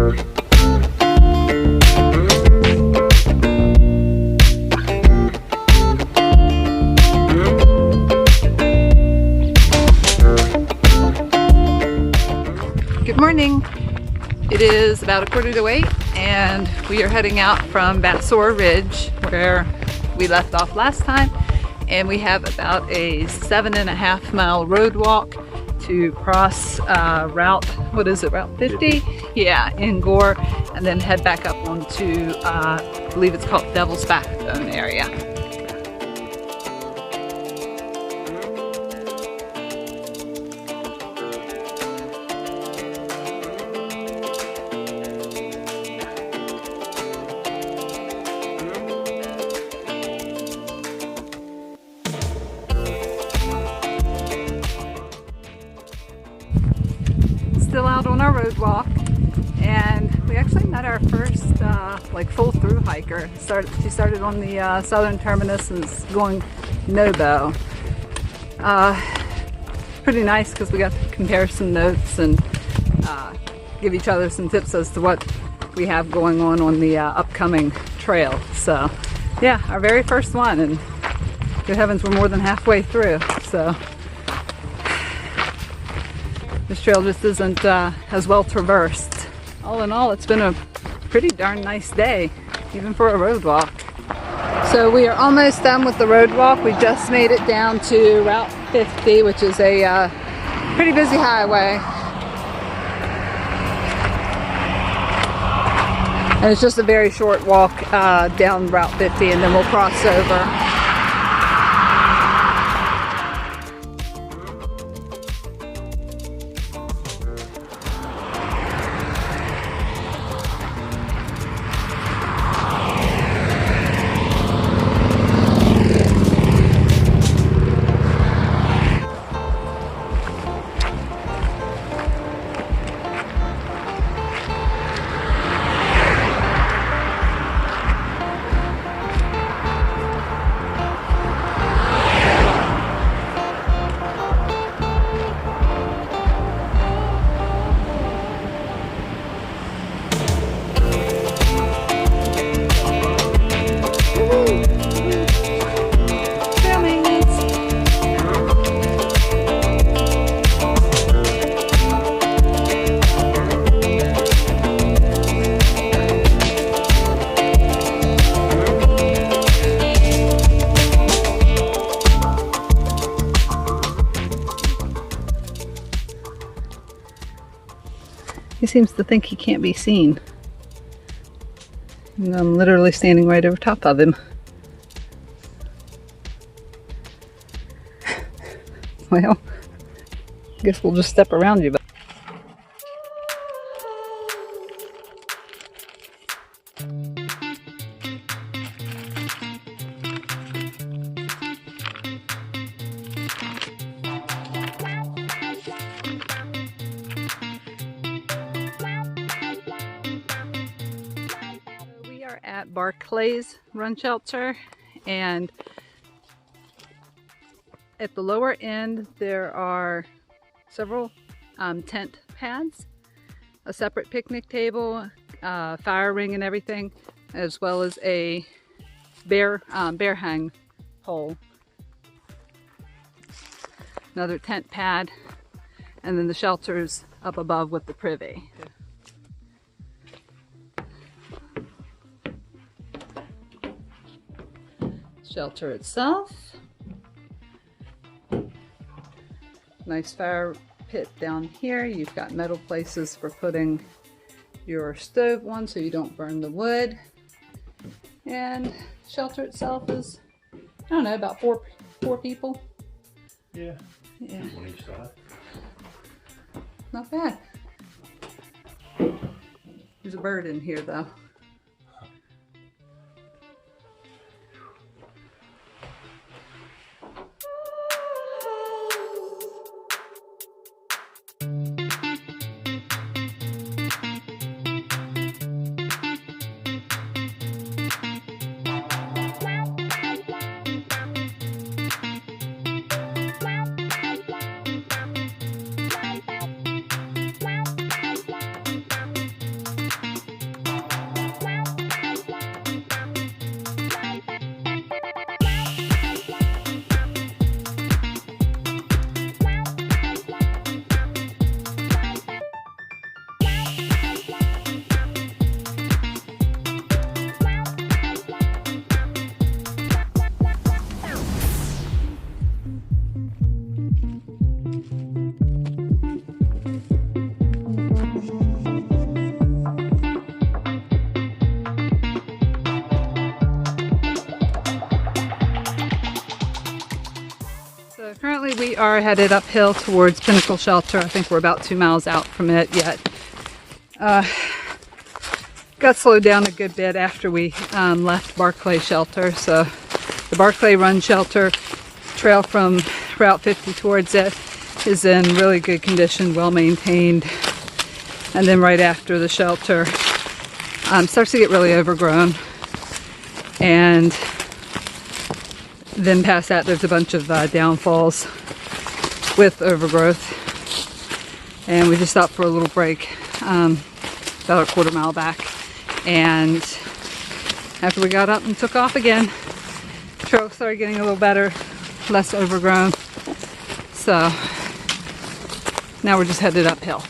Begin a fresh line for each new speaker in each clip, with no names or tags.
Good morning. It is about 7:45 and we are heading out from Basore Ridge where we left off last time, and we have about a 7.5 mile road walk to cross route 50? Yeah, in Gore, and then head back up onto I believe it's called Devil's Backbone area. Still out on our road walk, and we actually met our first like full through hiker. She started on the southern terminus and is going SOBO. Pretty nice because we got to compare some notes and give each other some tips as to what we have going on the upcoming trail. So yeah, our very first one, and good heavens, we're more than halfway through. So this trail just isn't as well traversed. All in all, it's been a pretty darn nice day, even for a road walk. So we are almost done with the road walk. We just made it down to Route 50, which is a pretty busy highway. And it's just a very short walk down Route 50, and then we'll cross over. He seems to think he can't be seen. And I'm literally standing right over top of him. Well, I guess we'll just step around you. At Barclay's run shelter, and at the lower end there are several tent pads, a separate picnic table, fire ring and everything, as well as a bear hang pole, another tent pad, and then the shelters up above with the privy. Shelter itself, nice fire pit down here. You've got metal places for putting your stove on so you don't burn the wood, and shelter itself is, I don't know, about four people.
Yeah.
Yeah.
On each side.
Not bad. There's a bird in here though. are headed uphill towards Pinnacle Shelter. I think we're about 2 miles out from it yet. Got slowed down a good bit after we left Barclay Shelter. So the Barclay Run Shelter trail from Route 50 towards it is in really good condition, well maintained. And then right after the shelter starts to get really overgrown. And then past that there's a bunch of downfalls with overgrowth. And we just stopped for a little break about a quarter mile back. And after we got up and took off again, the trail started getting a little better, less overgrown. So now we're just headed uphill.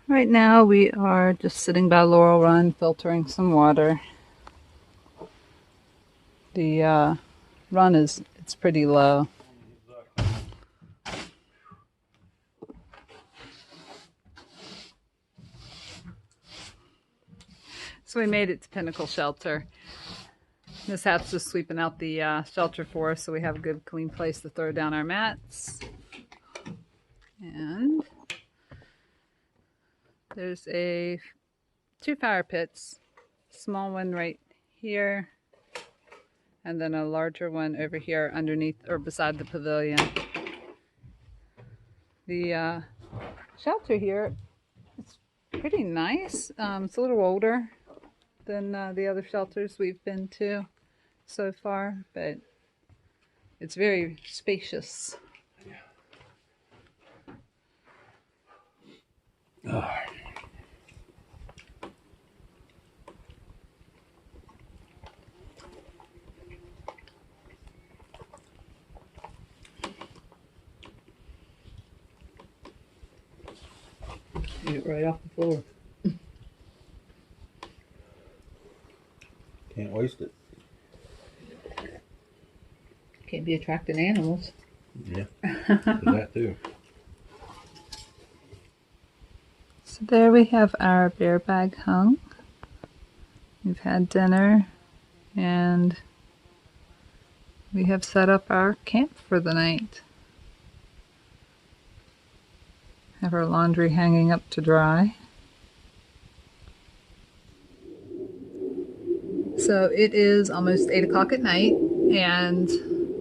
Right now we are just sitting by Laurel Run filtering some water. The run it's pretty low. So we made it to Pinnacle Shelter. This hat's just sweeping out the shelter for us so we have a good clean place to throw down our mats. And there's two fire pits, small one right here, and then a larger one over here underneath or beside the pavilion. The shelter here, it's pretty nice. It's a little older than the other shelters we've been to so far, but it's very spacious.
Oh. Eat it right off the floor. Can't waste it.
Can't be attracting animals.
Yeah, that too.
So there we have our bear bag hung. We've had dinner and we have set up our camp for the night. Have our laundry hanging up to dry. So it is almost 8 o'clock at night and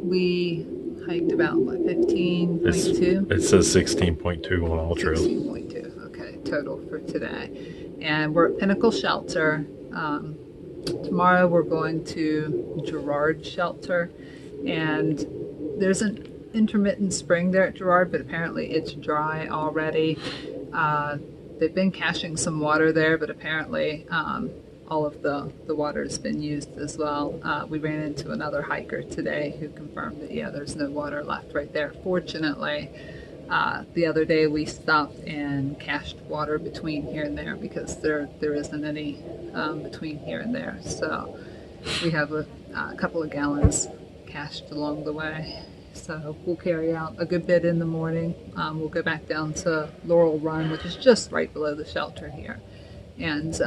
we hiked about, what, 15.2?
It says 16.2 on all trails.
16.2, okay, total for today. And we're at Pinnacle Shelter. Tomorrow we're going to Gerard Shelter. And there's an intermittent spring there at Gerard, but apparently it's dry already. They've been caching some water there, but apparently all of the water has been used as well. We ran into another hiker today who confirmed that, yeah, there's no water left right there. Fortunately, the other day we stopped and cached water between here and there because there isn't any between here and there. So we have a couple of gallons cached along the way. So we'll carry out a good bit in the morning. We'll go back down to Laurel Run, which is just right below the shelter here. And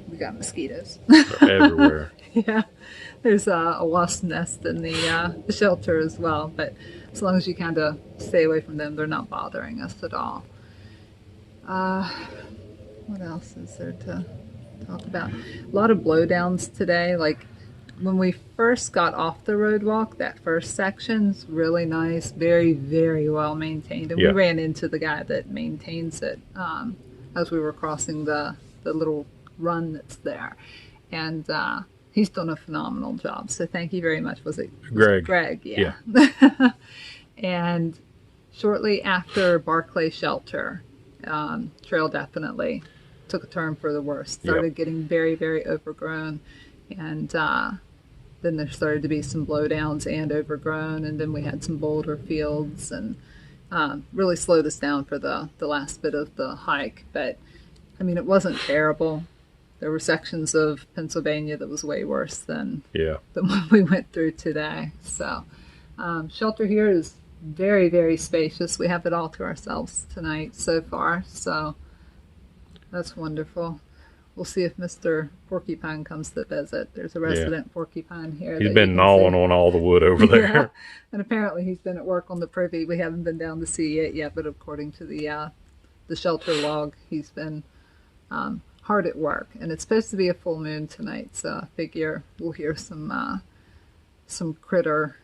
we got mosquitoes.
Everywhere.
Yeah, there's a wasp nest in the shelter as well. But as long as you kind of stay away from them, they're not bothering us at all. What else is there to talk about? A lot of blowdowns today. Like when we first got off the road walk, that first section's really nice, very, very well maintained. And
Yeah.
we ran into the guy that maintains it as we were crossing the little run that's there. And he's done a phenomenal job. So thank you very much. Was it
Greg?
Greg, yeah. And shortly after Barclay Shelter, trail definitely took a turn for the worse. Started getting very, very overgrown. And then there started to be some blowdowns and overgrown. And then we had some boulder fields and really slowed us down for the last bit of the hike. But, I mean, it wasn't terrible. There were sections of Pennsylvania that was way worse than what we went through today. So shelter here is very, very spacious. We have it all to ourselves tonight so far. So that's wonderful. We'll see if Mr. Porcupine comes to visit. There's a resident porcupine here.
He's been gnawing on all the wood over there.
Yeah. And apparently he's been at work on the privy. We haven't been down to see it yet, but according to the shelter log, he's been hard at work. And it's supposed to be a full moon tonight, so I figure we'll hear some critter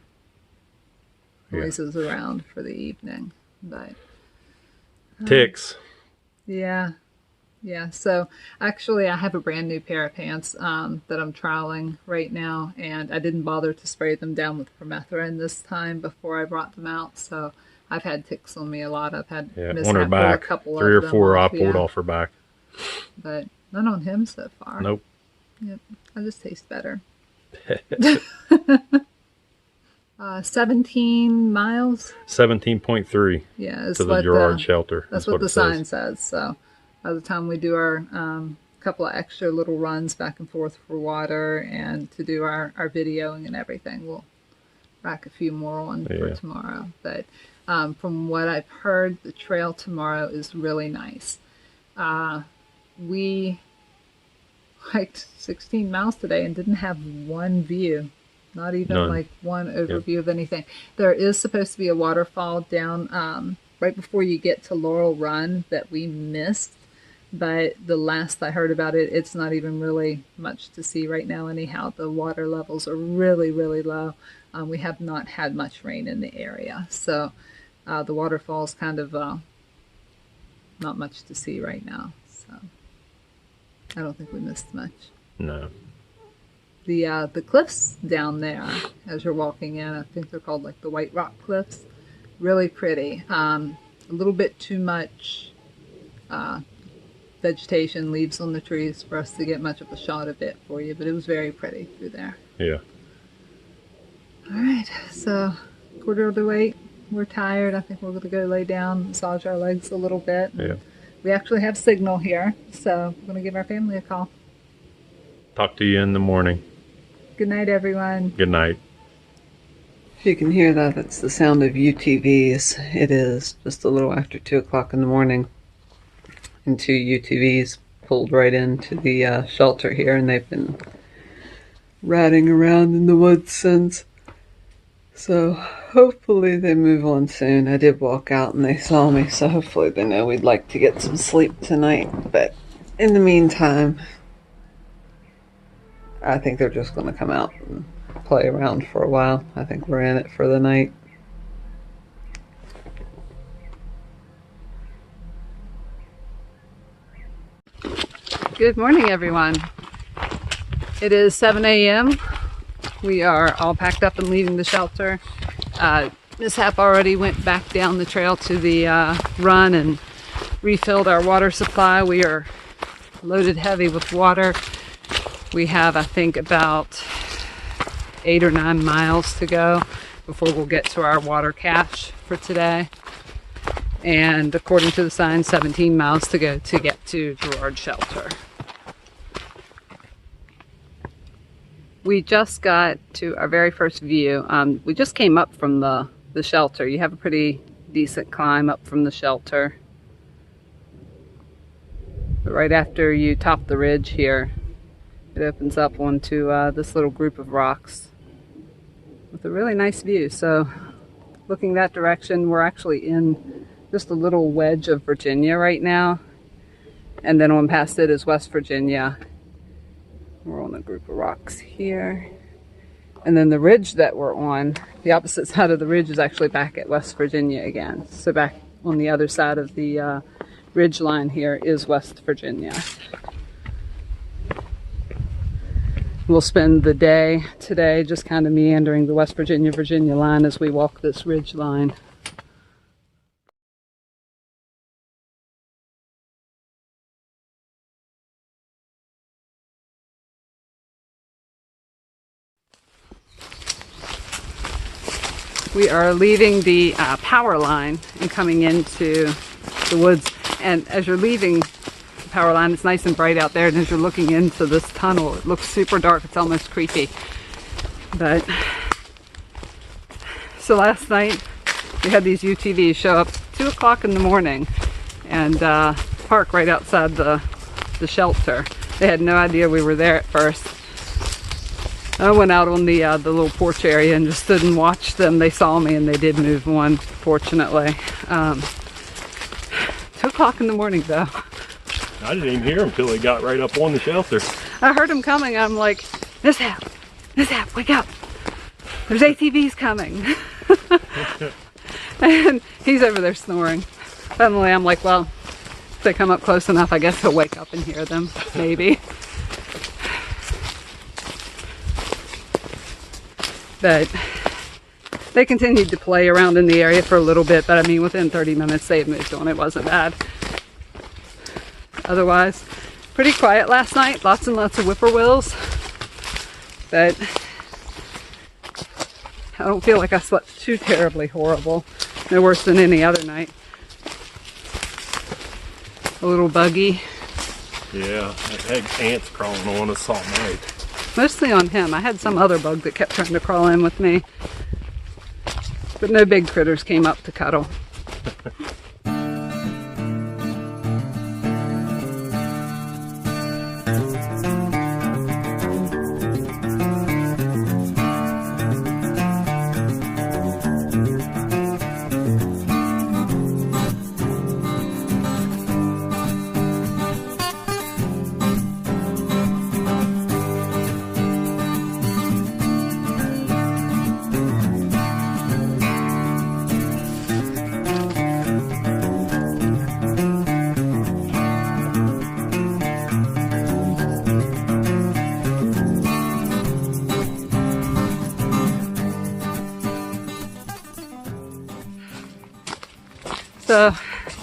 noises around for the evening. But
ticks.
Yeah. So actually I have a brand new pair of pants that I'm trialing right now, and I didn't bother to spray them down with permethrin this time before I brought them out. So I've had ticks on me a lot. I've had
on her back,
a couple
3 or
of
4
them
I
off,
pulled off her back.
But none on him so far.
Nope.
Yep, I just taste better. 17 miles.
17.3.
Yeah, is
to the
what
Gerard Shelter.
That's what the sign says. So by the time we do our couple of extra little runs back and forth for water and to do our videoing and everything, we'll rack a few more on for tomorrow. But from what I've heard, the trail tomorrow is really nice. We hiked 16 miles today and didn't have one view. Not even like one overview of anything. There is supposed to be a waterfall down right before you get to Laurel Run that we missed. But the last I heard about it, it's not even really much to see right now anyhow. The water levels are really, really low. We have not had much rain in the area. So the waterfall's kind of not much to see right now. So I don't think we missed much.
No.
The cliffs down there as you're walking in, I think they're called like the White Rock Cliffs. Really pretty. A little bit too much vegetation, leaves on the trees for us to get much of a shot of it for you, but it was very pretty through there.
Yeah.
All right, so 7:45. We're tired. I think we're going to go lay down, massage our legs a little bit.
Yeah.
We actually have signal here, so we're going to give our family a call.
Talk to you in the morning.
Good night, everyone.
Good night.
If you can hear that, it's the sound of UTVs. It is just a little after 2 o'clock in the morning. And 2 UTVs pulled right into the shelter here, and they've been ratting around in the woods since. So hopefully they move on soon. I did walk out and they saw me, so hopefully they know we'd like to get some sleep tonight. But in the meantime, I think they're just going to come out and play around for a while. I think we're in it for the night.
Good morning, everyone. It is 7 a.m. We are all packed up and leaving the shelter. Miss Hap already went back down the trail to the run and refilled our water supply. We are loaded heavy with water. We have, I think, about 8 or 9 miles to go before we'll get to our water cache for today. And according to the sign, 17 miles to go to get to Gerard Shelter. We just got to our very first view. We just came up from the shelter. You have a pretty decent climb up from the shelter. But right after you top the ridge here, it opens up onto this little group of rocks with a really nice view. So looking that direction, we're actually in just a little wedge of Virginia right now. And then on past it is West Virginia. We're on a group of rocks here.
And then the ridge that we're on, the opposite side of the ridge, is actually back at West Virginia again. So back on the other side of the ridge line here is West Virginia. We'll spend the day today just kind of meandering the West Virginia line as we walk this ridge line. We are leaving the power line and coming into the woods. And as you're leaving the power line, it's nice and bright out there. And as you're looking into this tunnel, it looks super dark. It's almost creepy. But so last night we had these UTVs show up 2 o'clock in the morning and park right outside the shelter. They had no idea we were there at first. I went out on the little porch area and just stood and watched them. They saw me and they did move one, fortunately. 2 o'clock in the morning though.
I didn't even hear them until they got right up on the shelter.
I heard them coming. I'm like, Mishap, wake up. There's ATVs coming. And he's over there snoring. Finally, I'm like, well, if they come up close enough, I guess he'll wake up and hear them, maybe. But they continued to play around in the area for a little bit, but I mean, within 30 minutes they had moved on. It wasn't bad. Otherwise, pretty quiet last night. Lots and lots of whippoorwills. But I don't feel like I slept too terribly horrible. No worse than any other night. A little buggy.
Yeah, I had ants crawling on us all night.
Mostly on him. I had some other bug that kept trying to crawl in with me. But no big critters came up to cuddle. So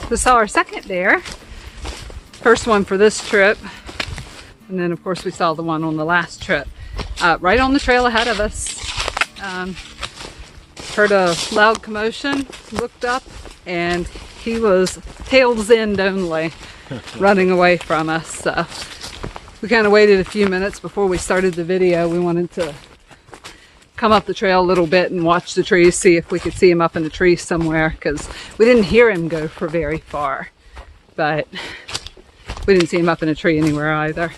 we saw our second bear. First one for this trip. And then of course we saw the one on the last trip. Right on the trail ahead of us. Heard a loud commotion, looked up, and he was tail's end only running away from us. So we kind of waited a few minutes before we started the video. We wanted to come up the trail a little bit and watch the trees, see if we could see him up in the trees somewhere, because we didn't hear him go for very far, but we didn't see him up in a tree anywhere either.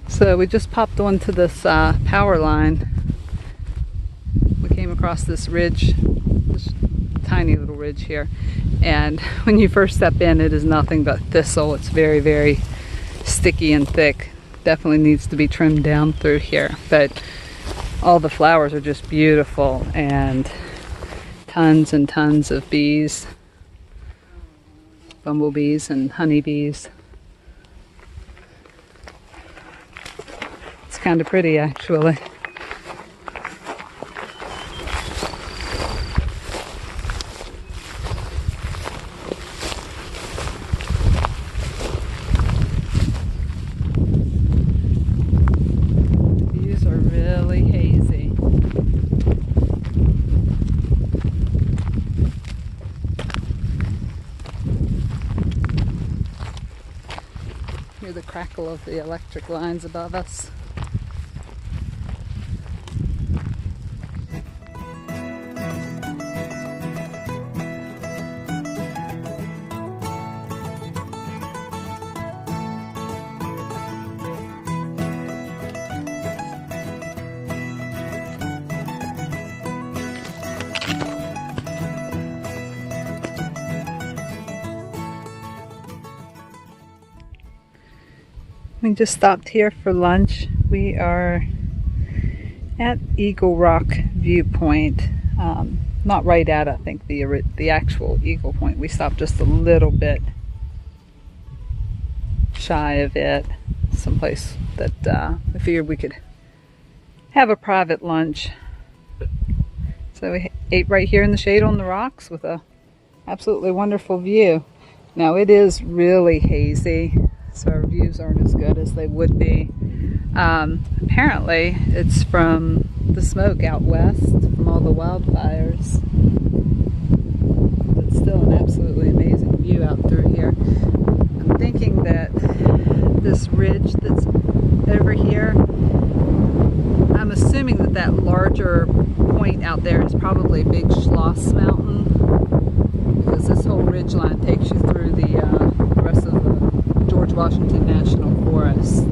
So we just popped onto this power line. We came across this ridge, this tiny little ridge here, and when you first step in, it is nothing but thistle. It's very, very sticky and thick. Definitely needs to be trimmed down through here, but all the flowers are just beautiful, and tons and tons of bees, bumblebees and honeybees. Kind of pretty, actually. The views are really hazy. crackle of the electric lines above us. We just stopped here for lunch. We are at Eagle Rock Viewpoint. Not right at, I think, the actual Eagle Point. We stopped just a little bit shy of it. Someplace that we figured we could have a private lunch. So we ate right here in the shade on the rocks with a absolutely wonderful view. Now it is really hazy, so our views aren't as good as they would be. Apparently it's from the smoke out west from all the wildfires. But still an absolutely amazing view out through here. I'm thinking that this ridge that's over here, I'm assuming that that larger point out there is probably Big Schloss Mountain, because this whole ridge line takes you through the rest of the George Washington National Forest.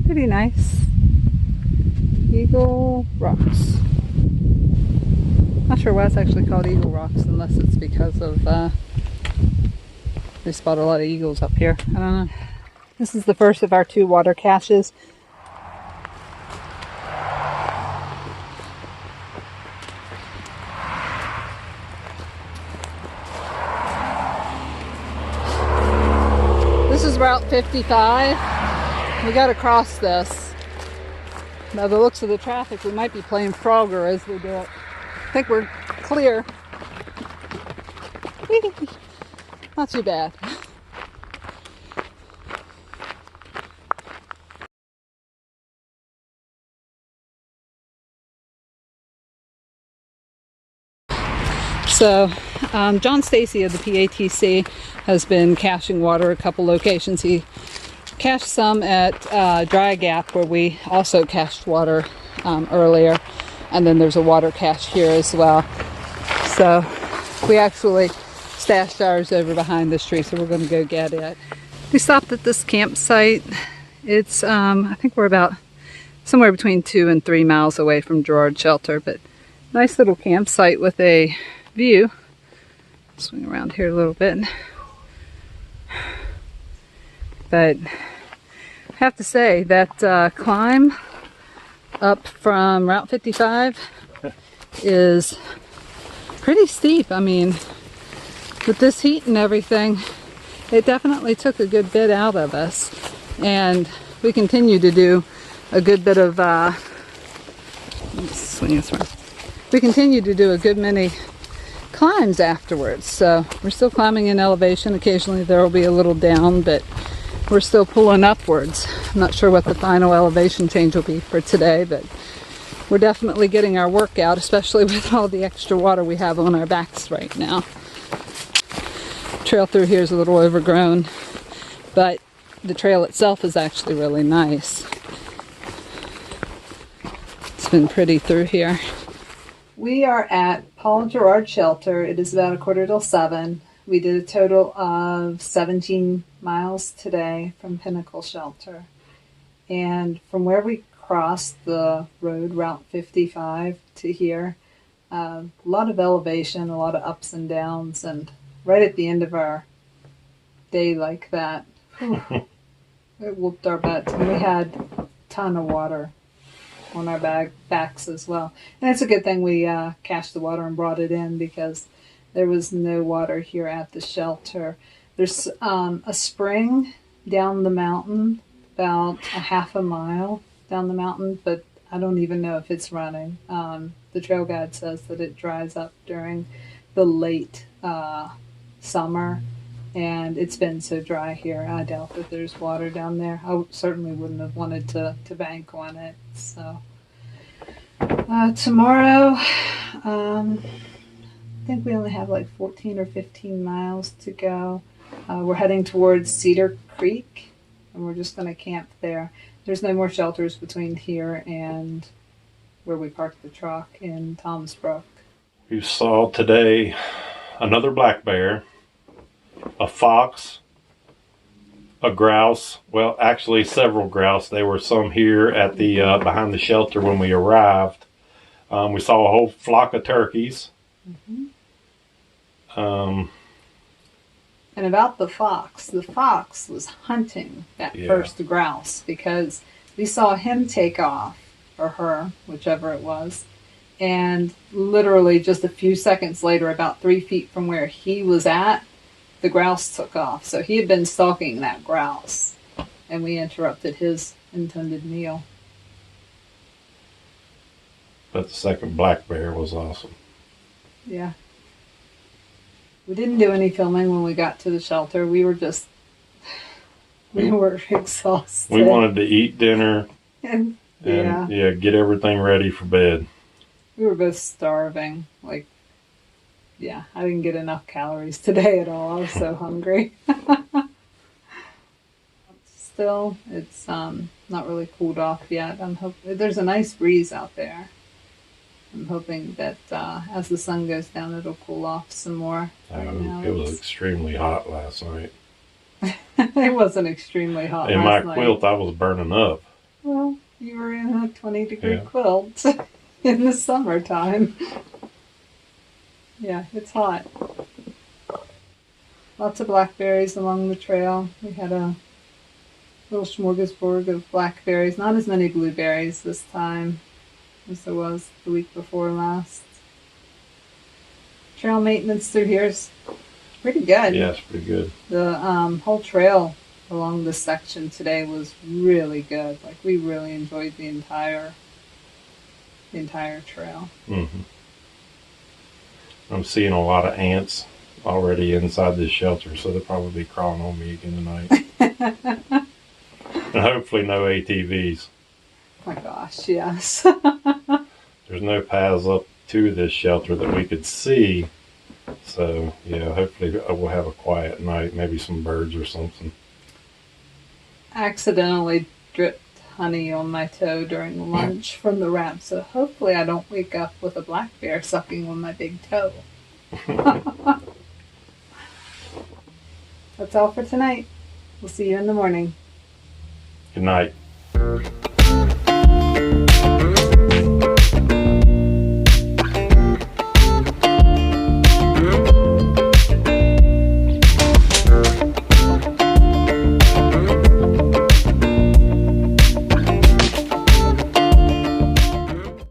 Pretty nice. Eagle Rocks. Not sure why it's actually called Eagle Rocks, unless it's because of they spot a lot of eagles up here. I don't know. This is the first of our 2 water caches. This is Route 55. We gotta cross this. By the looks of the traffic, we might be playing Frogger as we do it. I think we're clear. Not too bad. So, John Stacy of the PATC has been caching water at a couple locations. He cached some at Dry Gap, where we also cached water earlier, and then there's a water cache here as well. So we actually stashed ours over behind this tree, so we're going to go get it. We stopped at this campsite. It's I think we're about somewhere between 2 and 3 miles away from Gerard Shelter, but nice little campsite with a view. Swing around here a little bit. But I have to say that climb up from Route 55 is pretty steep. I mean, with this heat and everything, it definitely took a good bit out of us. And we continue to do a good bit of, we continue to do a good many climbs afterwards. So we're still climbing in elevation. Occasionally there will be a little down, but we're still pulling upwards. I'm not sure what the final elevation change will be for today, but we're definitely getting our workout, especially with all the extra water we have on our backs right now. Trail through here is a little overgrown, but the trail itself is actually really nice. It's been pretty through here. We are at Paul Gerhard Shelter. It is about 6:45. We did a total of 17 miles today from Pinnacle Shelter. And from where we crossed the road, Route 55, to here, a lot of elevation, a lot of ups and downs, and right at the end of our day like that, it whooped our butts. And we had a ton of water on our backs as well. And it's a good thing we cached the water and brought it in, because there was no water here at the shelter. There's a spring down the mountain, about a half a mile down the mountain, but I don't even know if it's running. The trail guide says that it dries up during the late summer, and it's been so dry here. I doubt that there's water down there. I certainly wouldn't have wanted to bank on it. So tomorrow, I think we only have like 14 or 15 miles to go. We're heading towards Cedar Creek, and we're just going to camp there. There's no more shelters between here and where we parked the truck in Tom's Brook.
We saw today another black bear, a fox, a grouse. Well, actually several grouse. There were some here at the behind the shelter when we arrived. We saw a whole flock of turkeys.
Mm-hmm. And about the fox was hunting that first grouse because we saw him take off, or her, whichever it was, and literally just a few seconds later, about 3 feet from where he was at, the grouse took off. So he had been stalking that grouse, and we interrupted his intended meal.
But the second black bear was awesome.
Yeah. We didn't do any filming when we got to the shelter. We were exhausted.
We wanted to eat dinner
and
get everything ready for bed.
We were both starving. I didn't get enough calories today at all. I was so hungry. Still, it's not really cooled off yet. There's a nice breeze out there. I'm hoping that as the sun goes down, it'll cool off some more.
It was extremely hot last night.
It wasn't extremely hot
in
last
my
night.
quilt, I was burning up.
Well, you were in a 20-degree quilt in the summertime. Yeah, it's hot. Lots of blackberries along the trail. We had a little smorgasbord of blackberries. Not as many blueberries this time as there was the week before last. Trail maintenance through here is pretty good.
Yeah, it's pretty good.
The whole trail along this section today was really good. We really enjoyed the entire trail.
Mm-hmm. I'm seeing a lot of ants already inside this shelter, so they'll probably be crawling on me again tonight. And hopefully no ATVs.
Oh my gosh, yes.
There's no paths up to this shelter that we could see. So, hopefully we'll have a quiet night, maybe some birds or something.
Accidentally dripped honey on my toe during lunch from the wrap, so hopefully I don't wake up with a black bear sucking on my big toe. That's all for tonight. We'll see you in the morning.
Good night.